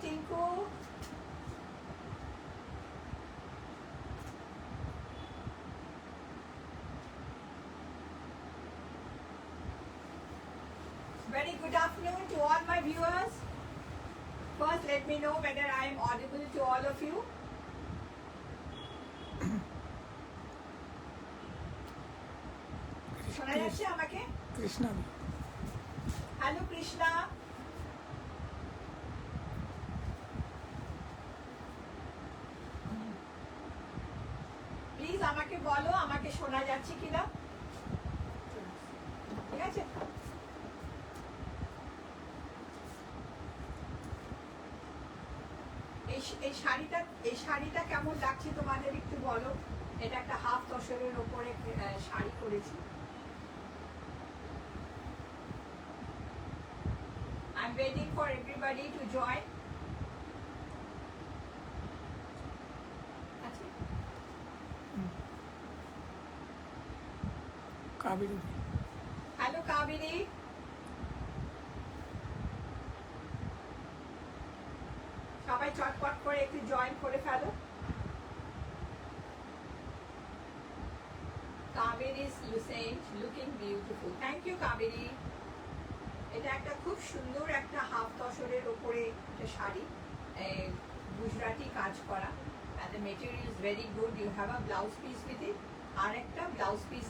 Tinku. Very good afternoon to all my viewers. First, let me know whether I am audible to all of you. শোনা যাচ্ছে আমাকে? Krishna, hello Krishna, please আমাকে বলো আমাকে শোনা যাচ্ছে কিনা। ঠিক আছে, এই শাড়িটা কেমন লাগছে তোমাদের একটু বলো। এটা একটা হাফ তসরের ওপরে শাড়ি করেছি। I'm waiting for everybody to join. Kaveri, hello Kaveri, সবাই চটপট করে একটু জয়েন করে ফেলো। Kaveri looking beautiful, thank you Kaveri. এটা একটা খুব সুন্দর একটা হাফ তসরের ওপরে একটা শাড়ি, গুজরাটি কাজ করা, and the material is very good. You have a blouse piece with it, আর একটা ব্লাউজ পিস,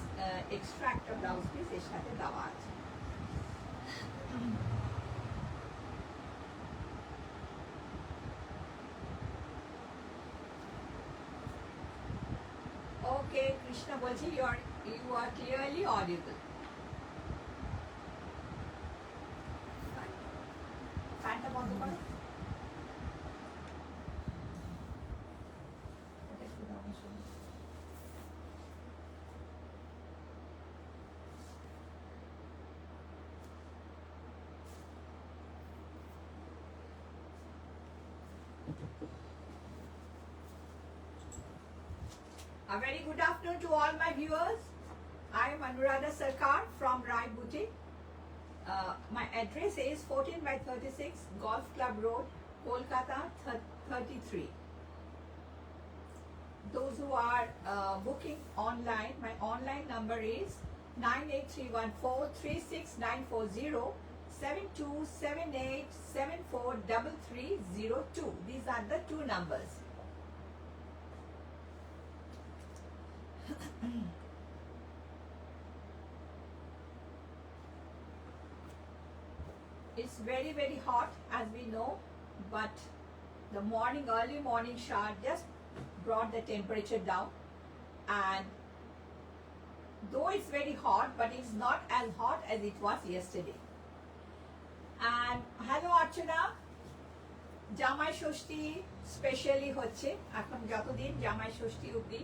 এক্সট্রা একটা ব্লাউজ পিস এর সাথে দেওয়া আছে। ওকে, কৃষ্ণা বলছি ইউ আর ক্লিয়ারলি অডিবল। ফ্যানটা বন্ধ করো। A very good afternoon to all my viewers. I am Anuradha Sarkar from Rai Boutique. My address is 14 by 36 Golf Club Road, Kolkata 33. Those who are booking online, my online number is 983143694 7278743302. These are the two numbers. It's very, very hot as we know, but the early morning shower just brought the temperature down, and though it's very hot, but it's not as hot as it was yesterday. And hello Archana, জামাই ষষ্ঠী specially হচ্ছে এখন, যতদিন জামাই ষষ্ঠী অবধি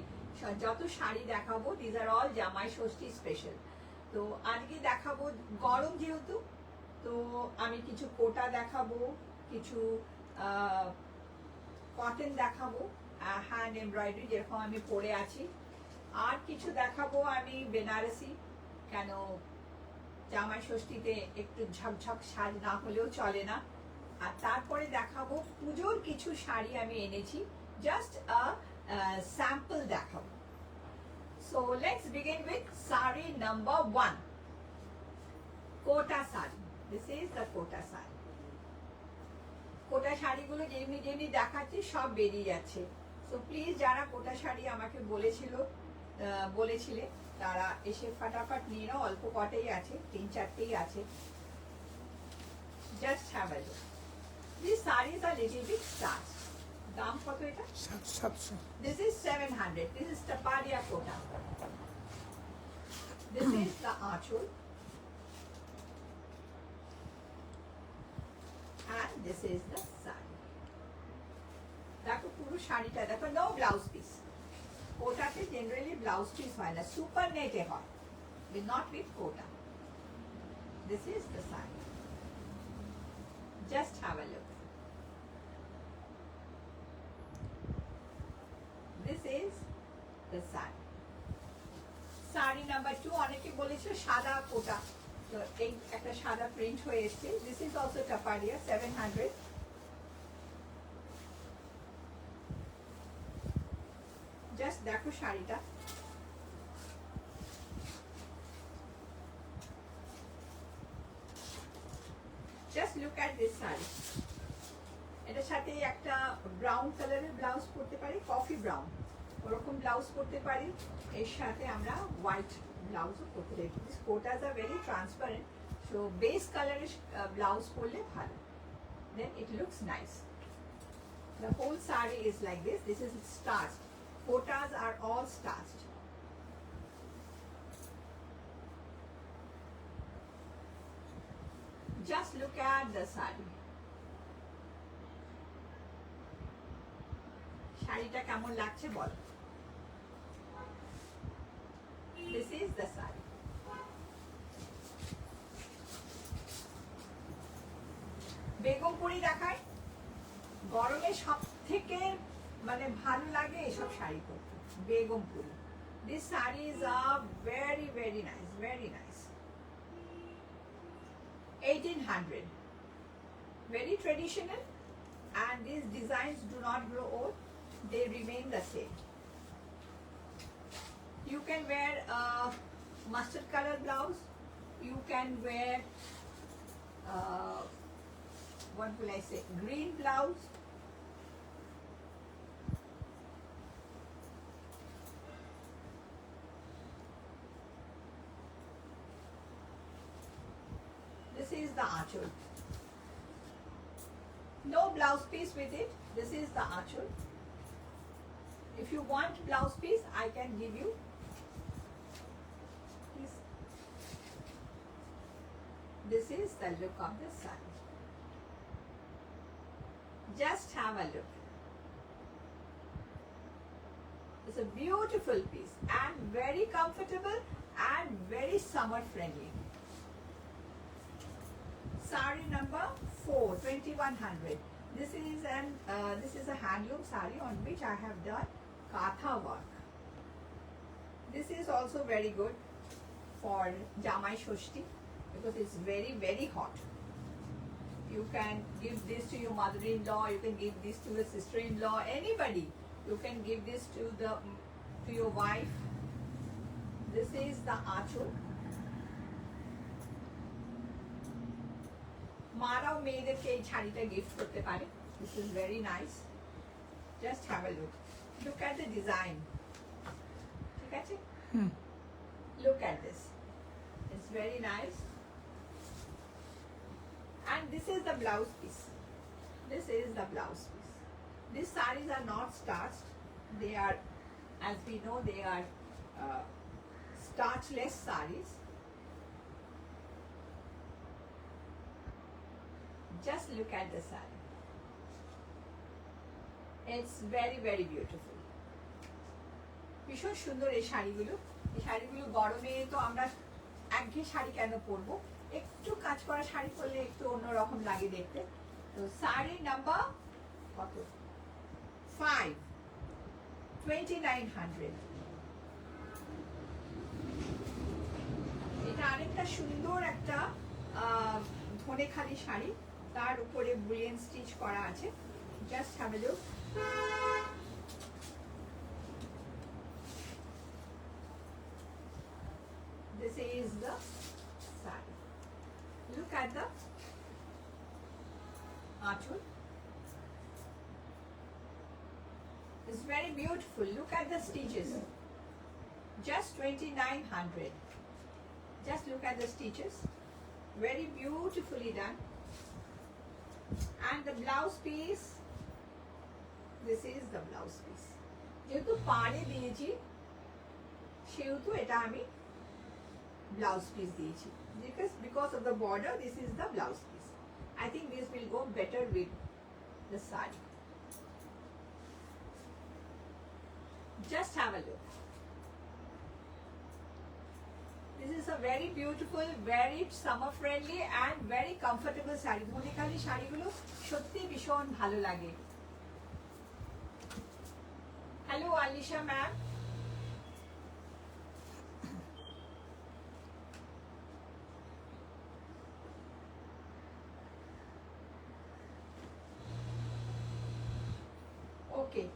যত শাড়ি দেখাবো these are all জামাই ষষ্ঠী special. তো আজকে দেখাবো গরম যেহেতু, তো আমি কিছু কোটা দেখাবো, কিছু কটন দেখাবো, হ্যান্ড এমব্রয়ডারি যেরকম আমি পরে আছি, আর কিছু দেখাবো আমি বেনারসি, কেন জামাই ষষ্ঠীতে একটু ঝকঝক সাজ না হলেও চলে না। আর তারপরে দেখাবো পুজোর কিছু শাড়ি আমি এনেছি, জাস্ট আ স্যাম্পল দেখাবো। So let's begin with sari number 1, Kota sari. This is the Kota sari. Kota শাড়িগুলো যেমনি যেমনি দেখাচ্ছি সব বেরিয়ে যাচ্ছে। সো প্লিজ যারা কোটা শাড়ি আমাকে বলেছিলে তারা এসে ফাটাফাট নিয়ে নাও, অল্প কটেই আছে, 3-4টেই আছে। Just have a look. These sarees are little bit starched. দাম কত এটা? 700। This is 700. This is Taparia Kota. This is the achol. And this is the sari. দেখো পুরো শাড়িটা দেখো, নো ব্লাউজ পিস। কোটাতে জেনারেলি ব্লাউজ পিস হয় না, সুপার নেটে হয়, but not with kota. This is the sari. Just have a look. This is the sari. Sari number 2, অনেকে বলেছে সাদা কোটা, তো এই একটা সাদা প্রিন্ট হয়ে এসেছে। This is also Taparia, 700. দেখো শাড়িটা, just look at this sari. এটার সাথে একটা ব্রাউন কালারের ব্লাউজ পরতে পারি, কফি ব্রাউন ওরকম ব্লাউজ পরতে পারি, এর সাথে আমরা হোয়াইট ব্লাউজও পরতে পারি। This Kotas are very transparent, so base কালারের ব্লাউজ পরলে ভালো, then it looks nice. The whole saree is like this. This is starched. Kotas are all starched. Just look at the saree. শাড়িটা কেমন লাগছে বল? This is the saree. Begumpuri দেখায়, গরমে সব থেকে মানে ভালো লাগে এসব শাড়ি পরতে, Begumpuri. This sarees are very very nice, very nice. 1800, very traditional, and these designs do not grow old, they remain the same. You can wear a mustard color blouse, you can wear what will I say, green blouse, this is the achal, no blouse piece with it, this is the achal. If you want blouse piece, I can give you. This is the look of the saree. Just have a look. It's a beautiful piece and very comfortable and very summer friendly. Saree number 4, 2100. This is a handloom saree on which I have done katha work. This is also very good for Jamai Shoshti because it's very very hot. You can give this to your mother-in-law, you can give this to your sister-in-law, anybody. You can give this to your wife. This is the achal. মারাও মেয়েদেরকে এই শাড়িটা gift করতে পারে। This is very nice. Just have a look. Look at the design. ঠিক আছে? Look at this. It's very nice. And this is the blouse piece. This is the blouse piece. These sarees are not starched. They are, as we know, they are starchless sarees. Just look at the saree. It's very very beautiful. ভীষণ সুন্দর এই শাড়িগুলো। এই শাড়িগুলো গরমে তো আমরা একঘেয়ে শাড়ি কেন পরবো, একটু কাজ করা শাড়ি পরলে একটু অন্যরকম লাগে দেখতে। তো শাড়ি নাম্বার কত? 5, 2900। এটা আরেকটা সুন্দর একটা ধনেখালি শাড়ি, তার উপরে বুলিয়ান স্টিচ করা আছে। Just have a look. This is the saree. Look at the achal. It's very beautiful. Look at the stitches. Just 2900. Just look at the stitches. Very beautifully done. And the blouse piece. This is the blouse piece. যেহেতু পাড়ে দিয়েছি সেহেতু এটা আমি blouse piece দিয়েছি, because of the border. This is the blouse piece. I think this will go better with the saree. Just have a look. This is a very beautiful, very summer friendly and very comfortable saree. Dhanekhali শাড়িগুলো সত্যি ভীষণ ভালো লাগে। Hello Alisha ma'am. Okay,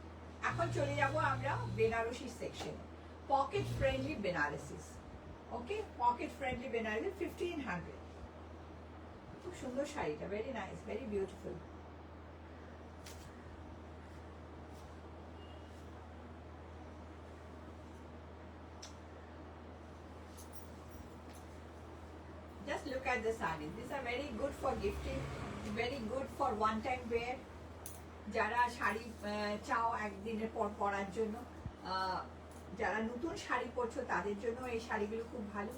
এখন চলে যাব আমরা বেনারসি সেকশনে। পকেট ফ্রেন্ডলি বেনারসিস, ওকে, পকেট ফ্রেন্ডলি বেনারসি 1500। খুব সুন্দর শাড়িটা, very nice, very beautiful. Just look at the sarees. These are very good for gifting, very good for one time wear. যারা শাড়ি চাও একদিনের পর পরার জন্য, যারা নতুন শাড়ি পরছো তাদের জন্য এই শাড়িগুলো খুব ভালো,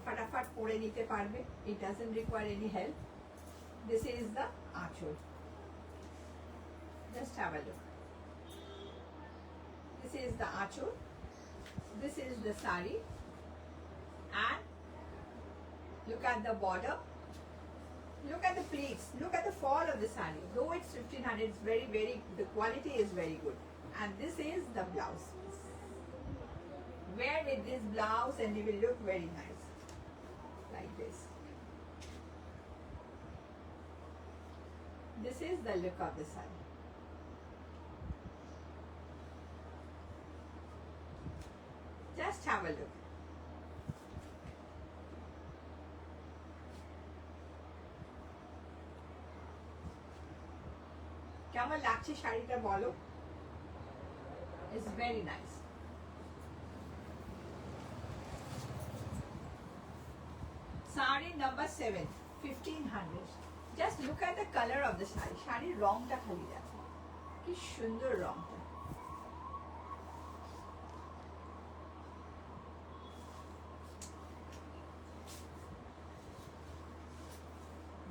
ফটাফট পরে নিতে পারবে। It doesn't require any help. This is the aanchal. Just have a look. This is the aanchal. This is the sari, and look at the border. Look at the pleats. Look at the fall of the sari. Though it's 1500, it's very, the quality is very good. And this is the blouse. Wear with this blouse and it will look very nice. Like this. This is the look of the sari. Just have a look. কেমন লাগছে শাড়িটা বলো? It's very nice. Sari number 7, 1500. Just look at the color of the sari. শাড়ির রংটা খালি দেখো, কি সুন্দর রংটা।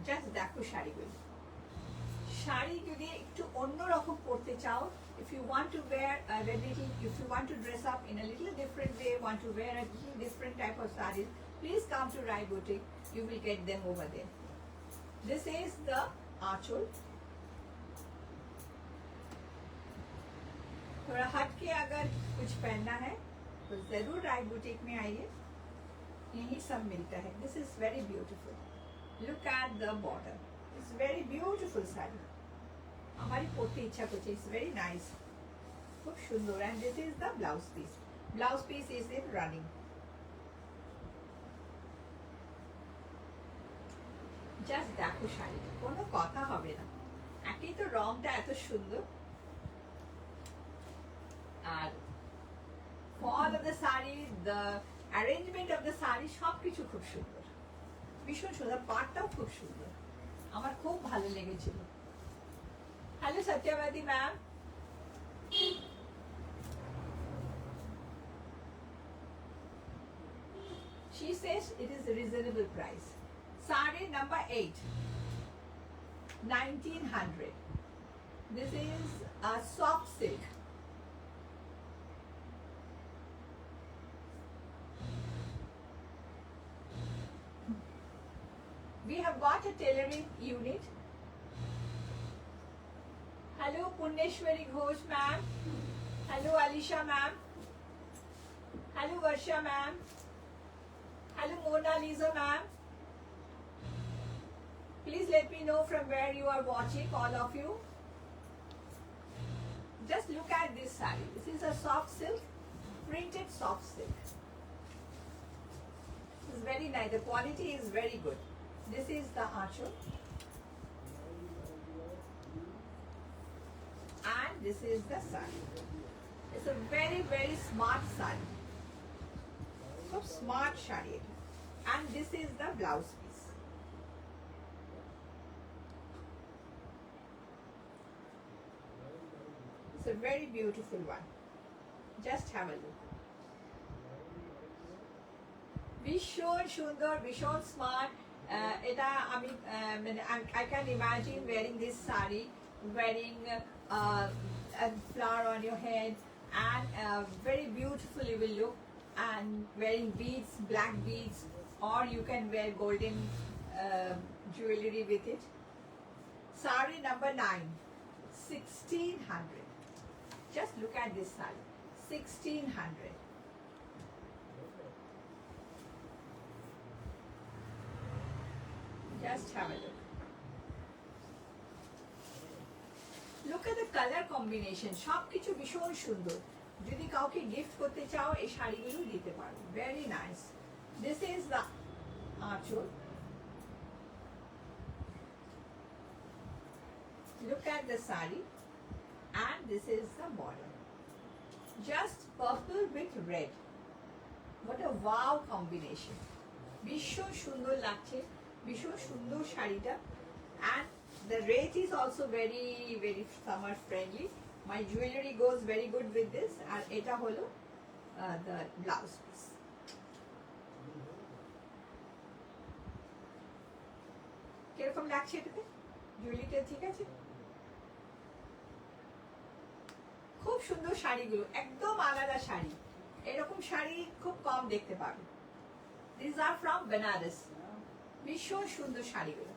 Just দেখো শাড়িগুলো। শাড়ি যদি একটু অন্যরকম পরতে চাও, if you want to wear a little, if you want to dress up in a little different way, want to wear a little different type of sarees, please come to Rai Boutique. You will get them over there. This is the aanchal. थोड़ा हट के अगर कुछ पहनना है तो जरूर राय boutique में आइए, यही सब मिलता है। This is very beautiful. Look at the border. It's very beautiful saree. हमारी पढ़ते इच्छा करছে। It's very nice, খুব সুন্দর। And this is the blouse piece. Blouse piece is in running. Just দেখো শাড়ি, কোনো কথা হবে না। একই তো রংটা এত সুন্দর, আর fall of the saree, the arrangement of the saree সবকিছু খুব সুন্দর, ভীষণ সুন্দর। পাটটাও খুব সুন্দর, আমার খুব ভালো লেগেছিল। Hello Satyavati ma'am. She says it is a reasonable price. Sari number 8, 1900. This is a soft silk. We have got a tailoring unit. Hello Punneshwari Ghosh ma'am. Hello Alisha ma'am. Hello Varsha ma'am. Hello Mona Lisa ma'am. Please let me know from where you are watching, all of you. Just look at this saree. This is a soft silk, printed soft silk. It's very nice. The quality is very good. This is the aanchal. And this is the saree. It's a very smart saree. So smart saree. And this is the blouse piece. It's a very beautiful one. Just have a look. ভীষণ সুন্দর, ভীষণ smart. এটা আমি I can imagine wearing this saree, wearing a flower on your head, and very beautiful you will look, and wearing beads, black beads, or you can wear golden jewelry with it. Saree number 9, 1600. Just look at this saree, 1600. Just have a look. Look look at the colour combination, সব কিছু ভীষণ সুন্দর। যদি কাউকে gift করতে চাও এই শাড়িগুলো দিতে পারো, very nice. This is the আঁচল। Look at the sari, and this is the border. Just purple with red. What a wow combination! ভীষণ সুন্দর লাগছে, ভীষণ সুন্দর শাড়িটা। And the rate is also very very summer friendly. My jewelry goes very good with this. আর এটা হলো the blouse piece. কিরকম লাগছে এটাতে? জুয়েলারিটা ঠিক আছে? খুব সুন্দর শাড়িগুলো, একদম আলাদা শাড়ি। এরকম শাড়ি খুব কম দেখতে পাবে। These are from Benares. ভীষণ সুন্দর শাড়িগুলো।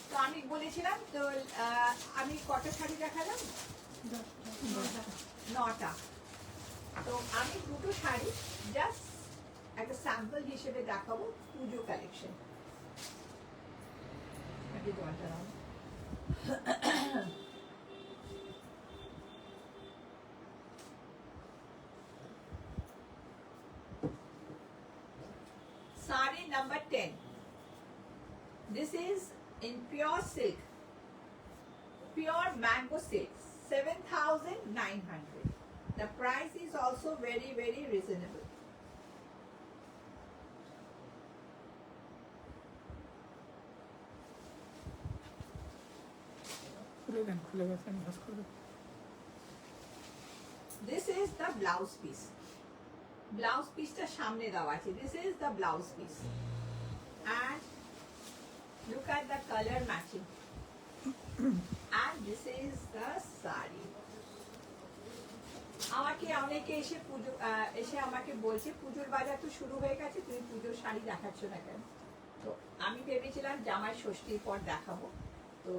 তো আমি বলেছিলাম তো আমি কটা শাড়ি দেখালাম? 9টা। তো আমি দুটো শাড়ি জাস্ট একটা স্যাম্পল হিসেবে দেখাবো, পুজো collection. Sari number 10. This is in pure silk, pure mango silk, 7,900. The price is also very very reasonable. This is the blouse piece. Blouse piece টা সামনে দেওয়া আছে। This is the blouse piece. And look at the color matching. And this is the sari. আমাকে অনেকে এসে আমাকে বলছে পুজোর বাজার তো শুরু হয়ে গেছে, তুমি পুজোর শাড়ি দেখাচ্ছ না কেন? তো আমি ভেবেছিলাম জামাই ষষ্ঠীর পর দেখাবো, তো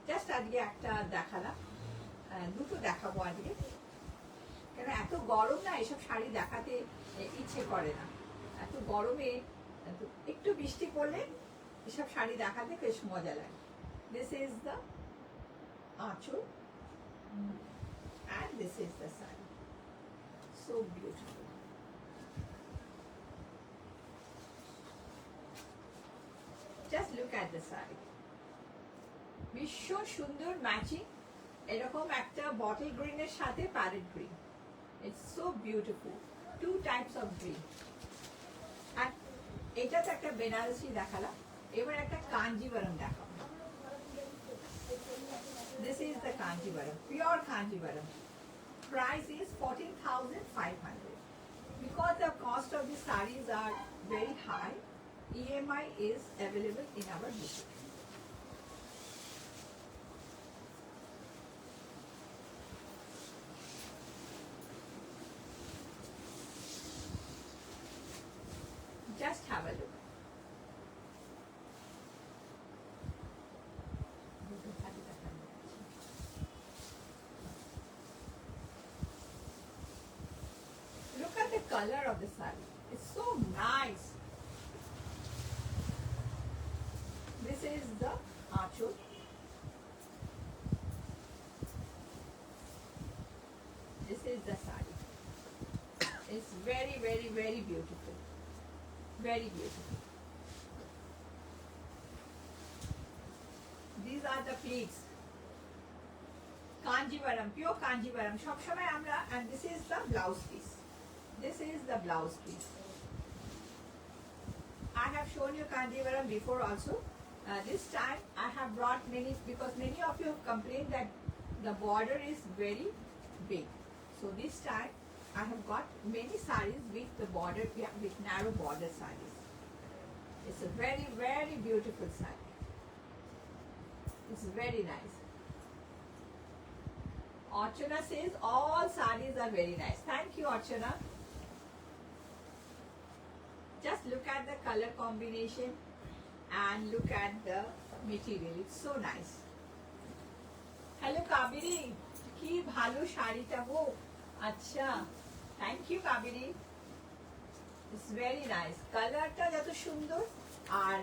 জাস্ট আজকে একটা দেখালাম, দুটো দেখাবো আজকে। কেন এত গরম না, এসব শাড়ি দেখাতে ইচ্ছে করে না। এত গরমে একটু বৃষ্টি পড়লে এসব শাড়ি দেখাতে বেশ মজা লাগে। দিস ইজ দ্য আঁচল and this is the sari. So beautiful. Just look at the sari. ভীষণ সুন্দর ম্যাচিং, এরকম একটা বটল গ্রিনের সাথে parrot green. It's so beautiful. Two types of green. আর এটা তো একটা বেনারসি দেখালাম, এবার একটা কাঞ্জিভারম দেখাবো। This is the Kanjivaram, pure Kanjivaram. Price is 14,500. Because the cost of the sarees are very high, EMI is available in our boutique. Just have a look. Look at the color of the sari. It's so nice. This is the achol. This is the sari. It's very, very, very beautiful. Very beautiful. These are the pleats. Kanjivaram, pure Kanjivaram. সব সময় আমরা, and this is the blouse piece. This is the blouse piece. I have shown you Kanjivaram before also. This time I have brought many, because many of you have complained that the border is very big. So this time I have got many sarees with the border, with narrow border sarees. It's a very, very beautiful saree. It's very nice. Archana says all sarees are very nice. Thank you, Archana. Just look at the color combination and look at the material. It's so nice. Hello, Kabiri. কি ভালো শাড়িটা গো। আচ্ছা, thank you Kaveri. It's very nice. কালারটা যত সুন্দর আর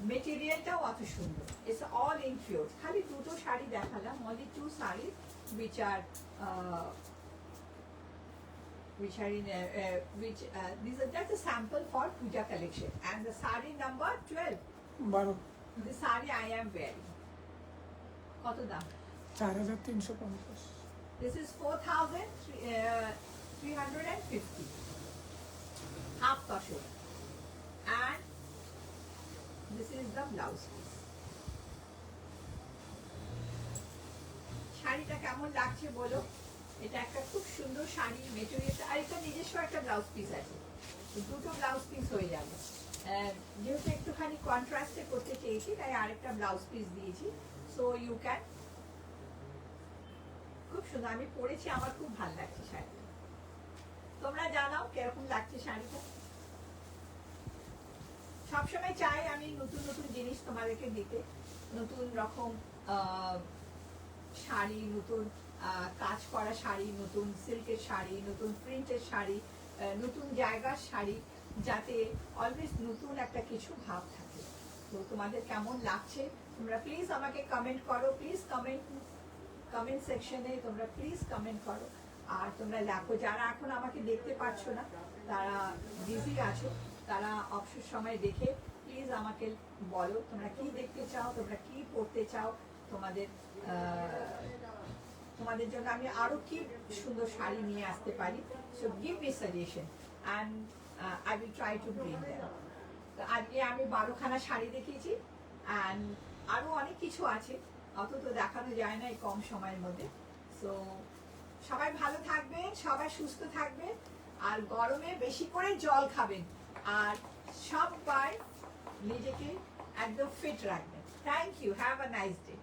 মেটেরিয়ালটাও অত সুন্দর, ইটস অল ইন পিওর। খালি দুটো শাড়ি দেখালাম, only two sarees which are that's a sample for puja collection, and the saree number 12, 12 the saree I am wearing. কত দাম? 4350। This is 4,350, half kashor, and this is the blouse piece. শাড়িটা কেমন লাগছে বলো? এটা একটা খুব সুন্দর শাড়ি, মেটেরিয়াল, আর এটা নিজস্ব একটা ব্লাউজ পিস আছে, দুটো ব্লাউজ পিস হয়ে যাবে। যেহেতু একটুখানি কন্ট্রাস্টে করতে চেয়েছি তাই আরেকটা ব্লাউজ পিস দিয়েছি, সো ইউ ক্যান। খুব সুন্দর, আমি পরেছি, আমার খুব ভালো লাগছে শাড়িটা। তোমরা জানাও কিরকম লাগছে শাড়িটা। সবসময় চাই আমি নতুন নতুন জিনিস তোমাদেরকে দিতে, নতুন রকম শাড়ি, নতুন কাজ করা শাড়ি, নতুন সিল্কের শাড়ি, নতুন প্রিন্টের শাড়ি, নতুন জায়গার শাড়ি, যাতে অলওয়েজ নতুন একটা কিছু ভাব থাকে। তো তোমাদের কেমন লাগছে তোমরা প্লিজ আমাকে কমেন্ট করো, প্লিজ কমেন্ট সেকশনে তোমরা প্লিজ কমেন্ট করো। আর তোমরা দেখো, যারা এখন আমাকে দেখতে পাচ্ছ না, তারা বিজি আছো, তারা অবসর সময় দেখে প্লিজ আমাকে বলো তোমরা কি দেখতে চাও, তোমরা কি পড়তে চাও, তোমাদের জন্য আমি আরো কি সুন্দর শাড়ি নিয়ে আসতে পারি। So give me suggestion and I will try to bring them. তো আজকে আমি 12খানা শাড়ি দেখিয়েছি, অ্যান্ড আরো অনেক কিছু আছে, অত তো দেখানো যায় না এই কম সময়ের মধ্যে। সো সবাই ভালো থাকবেন, সবাই সুস্থ থাকবেন, আর গরমে বেশি করে জল খাবেন, আর সবাই নিজেকে একদম ফিট রাখবেন। Thank you, have a nice day.